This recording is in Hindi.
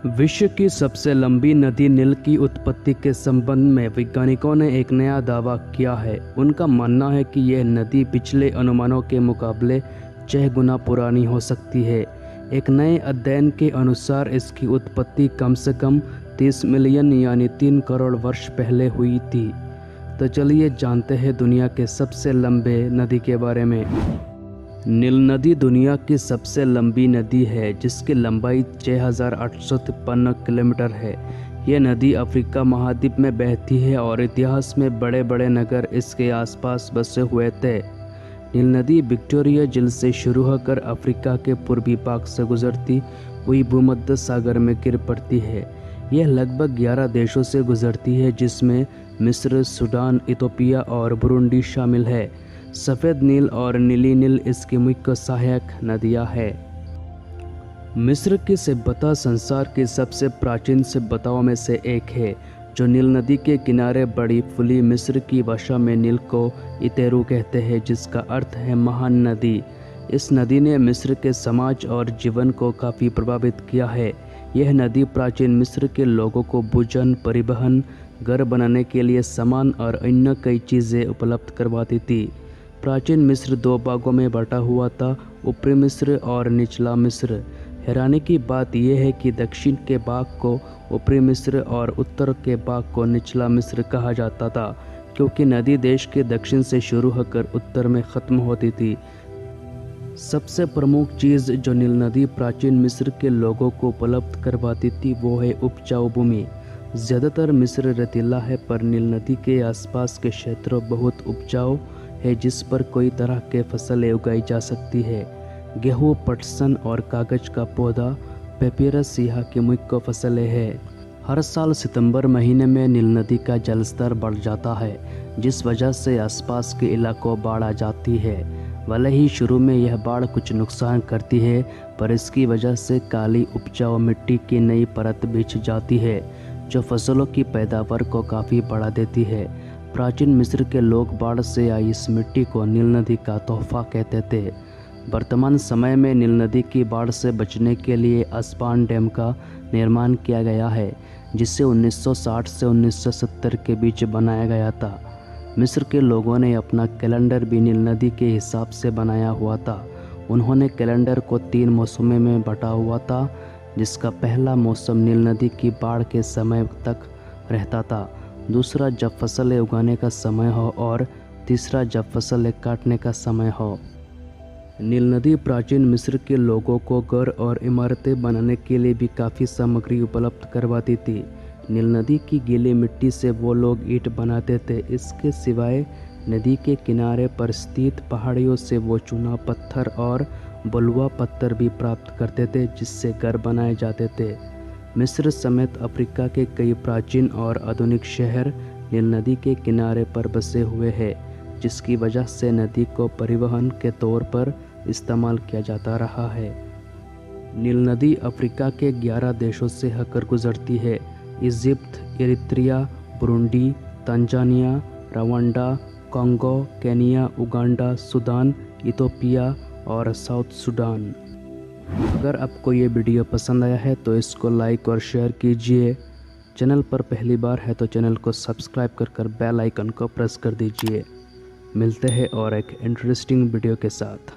विश्व की सबसे लंबी नदी नील की उत्पत्ति के संबंध में वैज्ञानिकों ने एक नया दावा किया है। उनका मानना है कि यह नदी पिछले अनुमानों के मुकाबले 6 गुना पुरानी हो सकती है। एक नए अध्ययन के अनुसार इसकी उत्पत्ति कम से कम 30 मिलियन यानी 3 करोड़ वर्ष पहले हुई थी। तो चलिए जानते हैं दुनिया के सबसे लंबे नदी के बारे में। नील नदी दुनिया की सबसे लंबी नदी है, जिसकी लंबाई 6,853 किलोमीटर है। यह नदी अफ्रीका महाद्वीप में बहती है और इतिहास में बड़े बड़े नगर इसके आसपास बसे हुए थे। नील नदी विक्टोरिया झील से शुरू होकर अफ्रीका के पूर्वी भाग से गुजरती हुई भूमध्य सागर में गिर पड़ती है। यह लगभग 11 देशों से गुजरती है, जिसमें मिस्र, सूडान, इथोपिया और बुरुंडी शामिल है। सफ़ेद नील और नीली नील इसकी मुख्य सहायक नदियाँ हैं। मिस्र की सभ्यता संसार की सबसे प्राचीन सभ्यताओं में से एक है, जो नील नदी के किनारे बड़ी फूली। मिस्र की भाषा में नील को इतेरू कहते हैं, जिसका अर्थ है महान नदी। इस नदी ने मिस्र के समाज और जीवन को काफ़ी प्रभावित किया है। यह नदी प्राचीन मिस्र के लोगों को भोजन, परिवहन, घर बनाने के लिए सामान और अन्य कई चीज़ें उपलब्ध करवाती थी। प्राचीन मिस्र 2 भागों में बटा हुआ था, ऊपरी मिस्र और निचला मिस्र। हैरानी की बात यह है कि दक्षिण के भाग को ऊपरी मिस्र और उत्तर के भाग को निचला मिस्र कहा जाता था, क्योंकि नदी देश के दक्षिण से शुरू होकर उत्तर में ख़त्म होती थी। सबसे प्रमुख चीज़ जो नील नदी प्राचीन मिस्र के लोगों को उपलब्ध करवाती थी वो है उपजाऊ भूमि। ज़्यादातर मिस्र रेतीला है, पर नील नदी के आसपास के क्षेत्र बहुत उपजाऊ है, जिस पर कई तरह के फसलें उगाई जा सकती है। गेहूँ, पटसन और कागज का पौधा पेपिरस यहाँ की मुख्य फसलें हैं। हर साल सितंबर महीने में नील नदी का जलस्तर बढ़ जाता है, जिस वजह से आसपास के इलाकों बाढ़ आ जाती है। भले ही शुरू में यह बाढ़ कुछ नुकसान करती है, पर इसकी वजह से काली उपजाऊ मिट्टी की नई परत बिछ जाती है, जो फसलों की पैदावार को काफ़ी बढ़ा देती है। प्राचीन मिस्र के लोग बाढ़ से आई इस मिट्टी को नील नदी का तोहफा कहते थे। वर्तमान समय में नील नदी की बाढ़ से बचने के लिए अस्वान डैम का निर्माण किया गया है, जिसे 1960 से 1970 के बीच बनाया गया था। मिस्र के लोगों ने अपना कैलेंडर भी नील नदी के हिसाब से बनाया हुआ था। उन्होंने कैलेंडर को 3 मौसमों में बांटा हुआ था, जिसका पहला मौसम नील नदी की बाढ़ के समय तक रहता था, दूसरा जब फसलें उगाने का समय हो और तीसरा जब फसलें काटने का समय हो। नील नदी प्राचीन मिस्र के लोगों को घर और इमारतें बनाने के लिए भी काफ़ी सामग्री उपलब्ध करवाती थी। नील नदी की गीली मिट्टी से वो लोग ईंट बनाते थे। इसके सिवाय नदी के किनारे पर स्थित पहाड़ियों से वो चूना पत्थर और बलुआ पत्थर भी प्राप्त करते थे, जिससे घर बनाए जाते थे। मिस्र समेत अफ्रीका के कई प्राचीन और आधुनिक शहर नील नदी के किनारे पर बसे हुए हैं, जिसकी वजह से नदी को परिवहन के तौर पर इस्तेमाल किया जाता रहा है। नील नदी अफ्रीका के 11 देशों से होकर गुजरती है: Egypt, Eritrea, Burundi, Tanzania, Rwanda, Congo, Kenya, Uganda, Sudan, Ethiopia और साउथ सूडान। अगर आपको ये वीडियो पसंद आया है तो इसको लाइक और शेयर कीजिए। चैनल पर पहली बार है तो चैनल को सब्सक्राइब कर बेल आइकन को प्रेस कर दीजिए। मिलते हैं और एक इंटरेस्टिंग वीडियो के साथ।